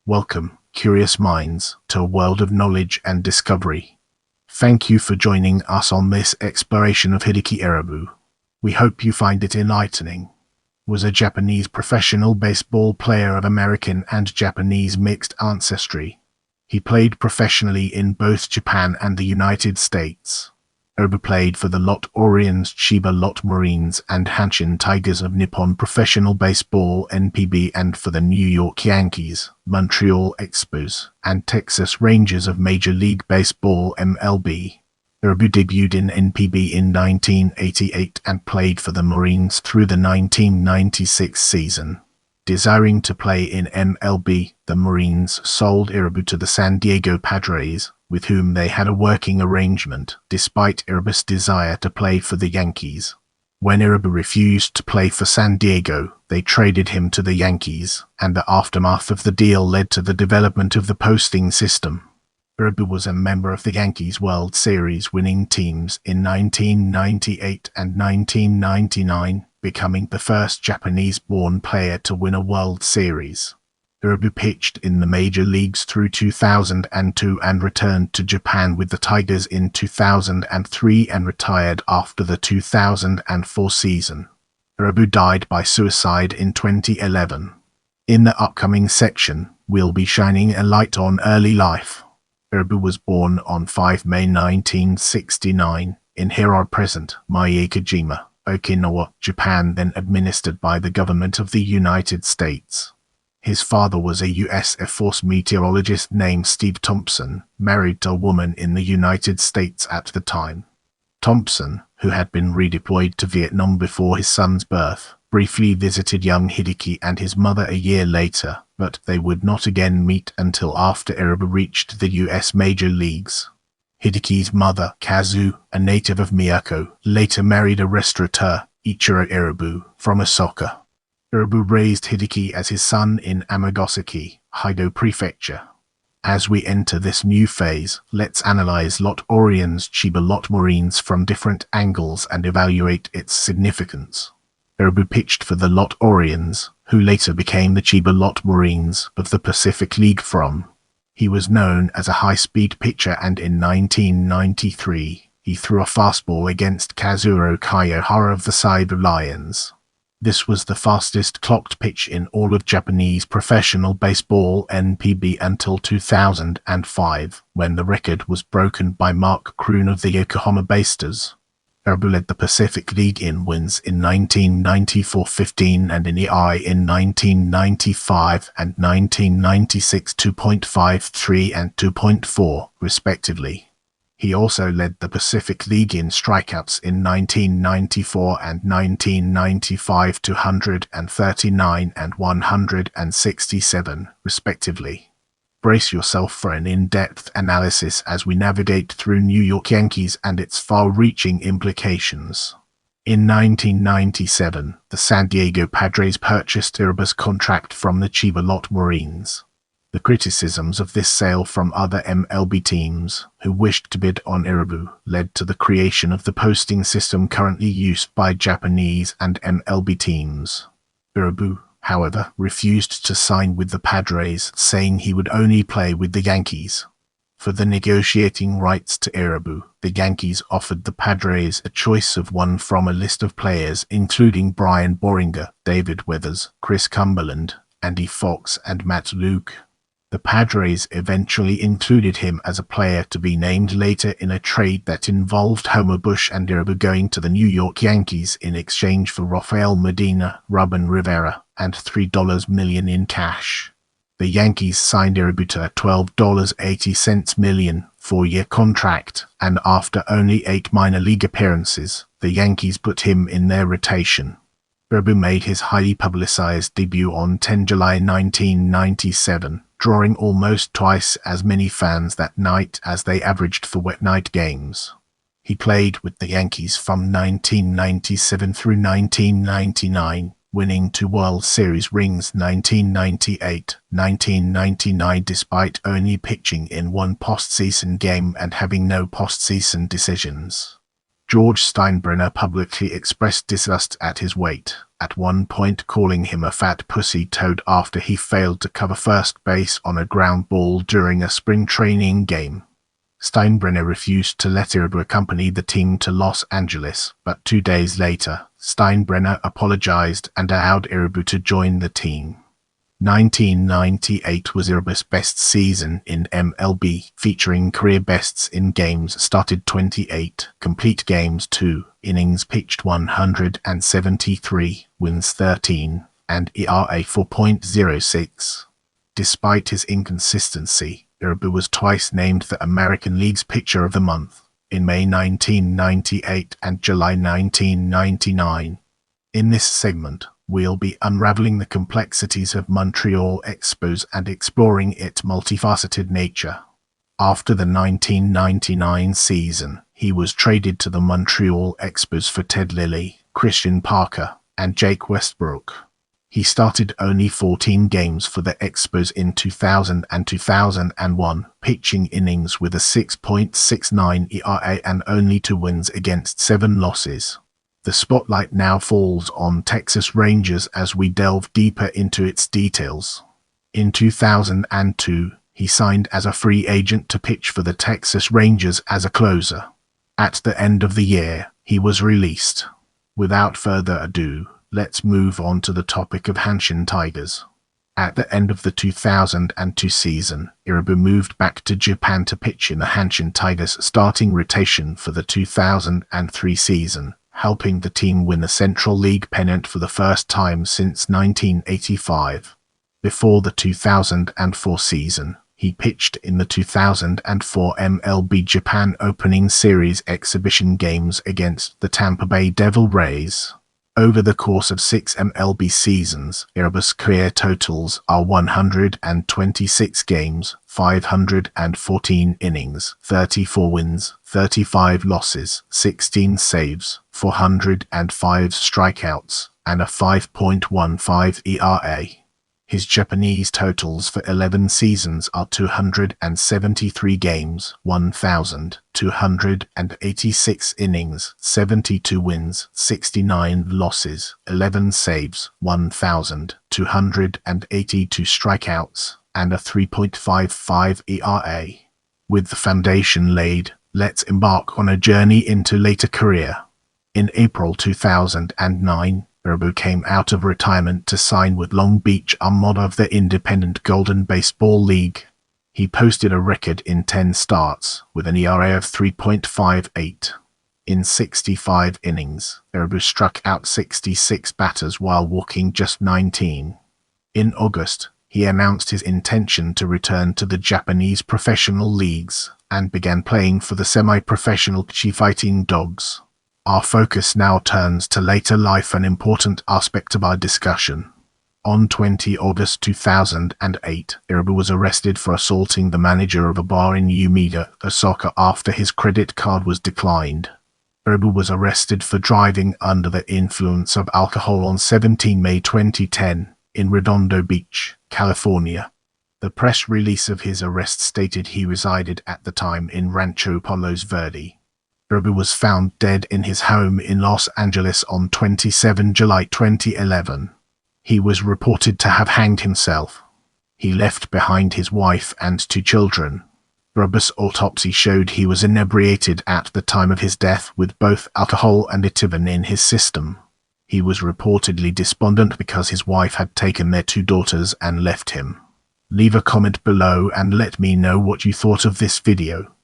Welcome, curious minds, to a world of knowledge and discovery. Thank you for joining us on this exploration of Hideki Irabu. We hope you find it enlightening. Was a Japanese professional baseball player of American and Japanese mixed ancestry. He played professionally in both Japan and the United States. Irabu played for the Lotte Orions, Chiba Lotte Marines, and Hanshin Tigers of Nippon Professional Baseball (NPB) and for the New York Yankees, Montreal Expos, and Texas Rangers of Major League Baseball (MLB). Irabu debuted in NPB in 1988 and played for the Marines through the 1996 season. Desiring to play in MLB, the Marines sold Irabu to the San Diego Padres, with whom they had a working arrangement, despite Irabu's desire to play for the Yankees. When Irabu refused to play for San Diego, they traded him to the Yankees, and the aftermath of the deal led to the development of the posting system. Irabu was a member of the Yankees World Series-winning teams in 1998 and 1999, becoming the first Japanese-born player to win a World Series. Irabu pitched in the major leagues through 2002 and returned to Japan with the Tigers in 2003 and retired after the 2004 season. Irabu died by suicide in 2011. In the upcoming section, we'll be shining a light on early life. Irabu was born on 5 May 1969 in Hirare Present, Miyakojima, Okinawa, Japan, then administered by the government of the United States. His father was a U.S. Air Force meteorologist named Steve Thompson, married to a woman in the United States at the time. Thompson, who had been redeployed to Vietnam before his son's birth, briefly visited young Hideki and his mother a year later, but they would not again meet until after Irabu reached the U.S. major leagues. Hideki's mother, Kazu, a native of Miyako, later married a restaurateur, Ichiro Irabu, from Osaka. Irabu raised Hideki as his son in Amagasaki, Haido Prefecture. As we enter this new phase, let's analyze Lotte Orions, Chiba Lotte Marines from different angles and evaluate its significance. Irabu pitched for the Lotte Orions, who later became the Chiba Lotte Marines of the Pacific League from. He was known as a high-speed pitcher, and in 1993, he threw a fastball against Kazuhiro Kiyohara of the Cyber Lions. This was the fastest clocked pitch in all of Japanese professional baseball (NPB) until 2005, when the record was broken by Mark Kroon of the Yokohama Baysters. Irabu led the Pacific League in wins in 1994-15 and in EI in 1995 and 1996 2.53 and 2.4, respectively. He also led the Pacific League in strikeouts in 1994 and 1995 239 and 167, respectively. Brace yourself for an in-depth analysis as we navigate through New York Yankees and its far-reaching implications. In 1997, the San Diego Padres purchased Irabu's contract from the Chiba Lotte Marines. The criticisms of this sale from other MLB teams who wished to bid on Irabu led to the creation of the posting system currently used by Japanese and MLB teams. Irabu, however, refused to sign with the Padres, saying he would only play with the Yankees. For the negotiating rights to Irabu, the Yankees offered the Padres a choice of one from a list of players including Brian Boringer, David Weathers, Chris Cumberland, Andy Fox, and Matt Luke. The Padres eventually included him as a player to be named later in a trade that involved Homer Bush and Irabu going to the New York Yankees in exchange for Rafael Medina, Ruben Rivera, and $3 million in cash. The Yankees signed Irabu to a $12.80 million four-year contract, and after only 8 minor league appearances, the Yankees put him in their rotation. Irabu made his highly publicized debut on 10 July 1997, drawing almost twice as many fans that night as they averaged for wet night games. He played with the Yankees from 1997 through 1999, winning 2 World Series rings 1998, 1999 despite only pitching in 1 postseason game and having no postseason decisions. George Steinbrenner publicly expressed disgust at his weight. at one point calling him a fat pussy toad after he failed to cover first base on a ground ball during a spring training game. Steinbrenner refused to let Irabu accompany the team to Los Angeles, but 2 days later, Steinbrenner apologized and allowed Irabu to join the team. 1998 was Irabu's best season in MLB, featuring career bests in games started 28, complete games 2, innings pitched 173, wins 13, and ERA 4.06. Despite his inconsistency, Irabu was twice named the American League's Pitcher of the Month, in May 1998 and July 1999. In this segment, we'll be unraveling the complexities of Montreal Expos and exploring its multifaceted nature. After the 1999 season, he was traded to the Montreal Expos for Ted Lilly, Christian Parker, and Jake Westbrook. He started only 14 games for the Expos in 2000 and 2001, pitching innings with a 6.69 ERA and only 2 wins against 7 losses. The spotlight now falls on Texas Rangers as we delve deeper into its details. In 2002, he signed as a free agent to pitch for the Texas Rangers as a closer. At the end of the year, he was released. Without further ado, let's move on to the topic of Hanshin Tigers. At the end of the 2002 season, Irabu moved back to Japan to pitch in the Hanshin Tigers starting rotation for the 2003 season, helping the team win the Central League pennant for the first time since 1985. Before the 2004 season, he pitched in the 2004 MLB Japan Opening Series exhibition games against the Tampa Bay Devil Rays. Over the course of 6 MLB seasons, Irabu's career totals are 126 games, 514 innings, 34 wins, 35 losses, 16 saves, 405 strikeouts, and a 5.15 ERA. His Japanese totals for 11 seasons are 273 games, 1,286 innings, 72 wins, 69 losses, 11 saves, 1,282 strikeouts, and a 3.55 ERA. With the foundation laid, let's embark on a journey into later career. In April 2009, Irabu came out of retirement to sign with Long Beach Armada of the Independent Golden Baseball League. He posted a record in 10 starts, with an ERA of 3.58. In 65 innings, Irabu struck out 66 batters while walking just 19. In August, he announced his intention to return to the Japanese professional leagues, and began playing for the semi-professional Chiba Fighting Dogs. Our focus now turns to later life, an important aspect of our discussion. On 20 August 2008, Irabu was arrested for assaulting the manager of a bar in Umeda, Osaka, after his credit card was declined. Irabu was arrested for driving under the influence of alcohol on 17 May 2010 in Redondo Beach, California. The press release of his arrest stated he resided at the time in Rancho Palos Verdes. Irabu was found dead in his home in Los Angeles on 27 July 2011. He was reported to have hanged himself. He left behind his wife and 2 children. Irabu's autopsy showed he was inebriated at the time of his death with both alcohol and etivin in his system. He was reportedly despondent because his wife had taken their 2 daughters and left him. Leave a comment below and let me know what you thought of this video.